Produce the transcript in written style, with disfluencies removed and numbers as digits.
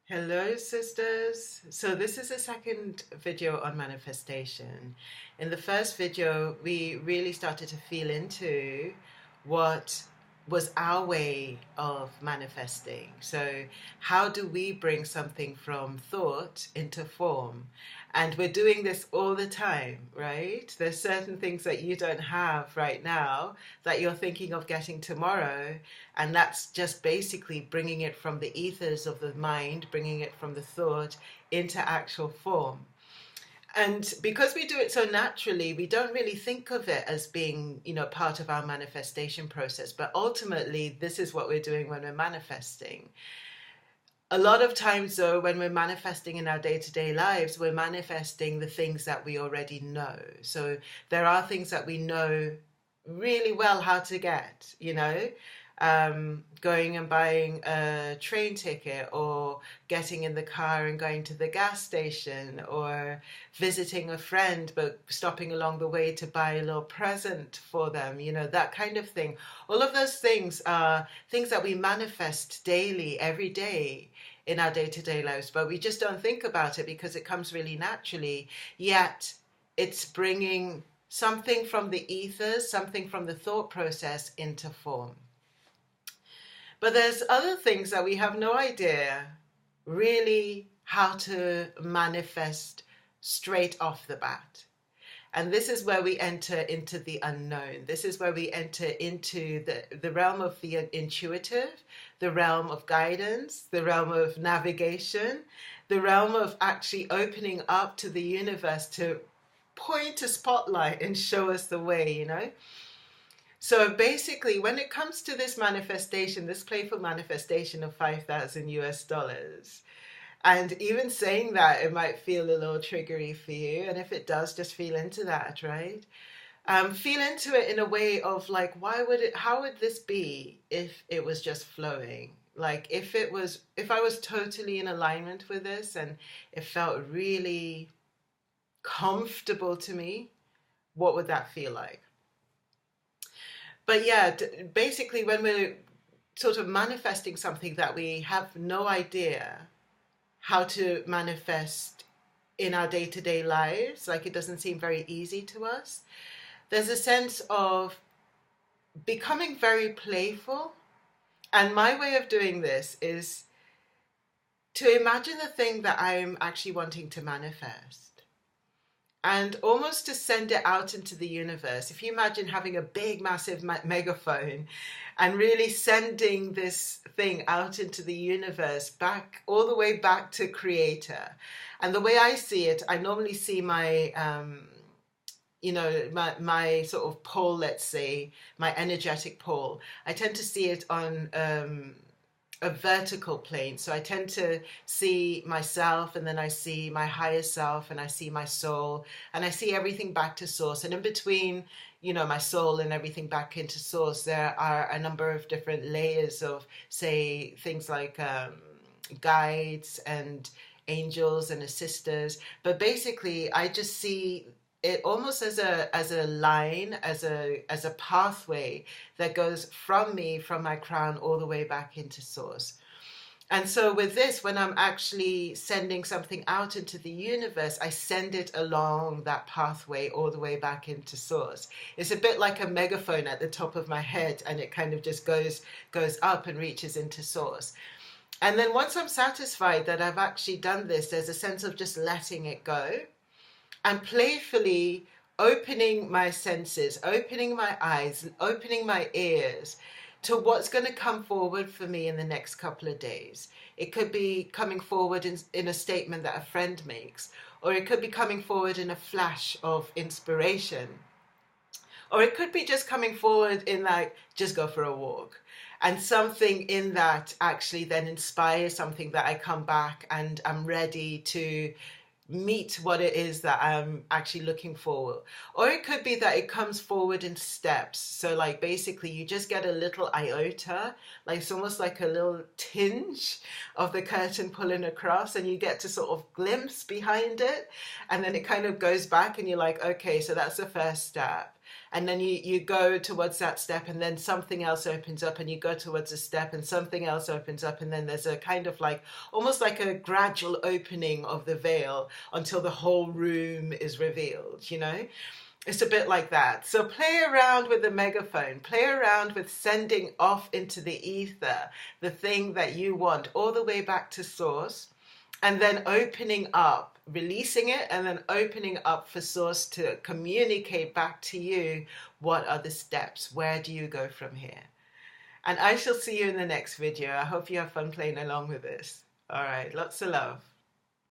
Hello, sisters. So, this is a second video on manifestation. In the first video, we really started to feel into what was our way of manifesting. So, how do we bring something from thought into form? And we're doing this all the time, right? There's certain things that you don't have right now that you're thinking of getting tomorrow. And that's just basically bringing it from the ethers of the mind, bringing it from the thought into actual form. And because we do it so naturally, we don't really think of it as being, part of our manifestation process. But ultimately, this is what we're doing when we're manifesting. A lot of times, though, when we're manifesting in our day-to-day lives, we're manifesting the things that we already know. So there are things that we know really well how to get, going and buying a train ticket, or getting in the car and going to the gas station, or visiting a friend but stopping along the way to buy a little present for them, that kind of thing. All of those things are things that we manifest daily, every day in our day-to-day lives, but we just don't think about it because it comes really naturally. Yet it's bringing something from the ethers, something from the thought process into form. But there's other things that we have no idea really how to manifest straight off the bat. And this is where we enter into the unknown. This is where we enter into the realm of the intuitive, the realm of guidance, the realm of navigation, the realm of actually opening up to the universe to point a spotlight and show us the way. So basically, when it comes to this manifestation, this playful manifestation of 5,000 US dollars, and even saying that, it might feel a little triggery for you. And if it does, just feel into that, right? Feel into it in a way of like, how would this be if it was just flowing? Like if I was totally in alignment with this and it felt really comfortable to me, what would that feel like? But yeah, basically when we're sort of manifesting something that we have no idea how to manifest in our day-to-day lives, like it doesn't seem very easy to us, there's a sense of becoming very playful. And my way of doing this is to imagine the thing that I'm actually wanting to manifest and almost to send it out into the universe. If you imagine having a big, massive megaphone and really sending this thing out into the universe, back all the way back to Creator. And the way I see it, I normally see my my sort of pole, let's say, my energetic pole. I tend to see it on a vertical plane. So I tend to see myself, and then I see my higher self, and I see my soul, and I see everything back to source. And in between, my soul and everything back into source, there are a number of different layers of, say, things like guides and angels and assisters. But basically, I just see it almost as a line, as a pathway that goes from me, from my crown, all the way back into source. And so with this, when I'm actually sending something out into the universe, I send it along that pathway all the way back into source. It's a bit like a megaphone at the top of my head, and it kind of just goes up and reaches into source. And then once I'm satisfied that I've actually done this, there's a sense of just letting it go and playfully opening my senses, opening my eyes, opening my ears to what's going to come forward for me in the next couple of days. It could be coming forward in a statement that a friend makes, or it could be coming forward in a flash of inspiration, or it could be just coming forward in like, just go for a walk. And something in that actually then inspires something that I come back and I'm ready to meet what it is that I'm actually looking for. Or it could be that it comes forward in steps. So like basically you just get a little iota, like it's almost like a little tinge of the curtain pulling across, and you get to sort of glimpse behind it. And then it kind of goes back and you're like, okay, so that's the first step. And then you go towards that step, and then something else opens up, and you go towards a step, and something else opens up, and then there's a kind of like almost like a gradual opening of the veil until the whole room is revealed, you know? It's a bit like that. So play around with the megaphone, play around with sending off into the ether the thing that you want all the way back to source, and then opening up, releasing it, and then opening up for source to communicate back to you what are the steps, where do you go from here. And I shall see you in the next video. I hope you have fun playing along with this. All right, lots of love.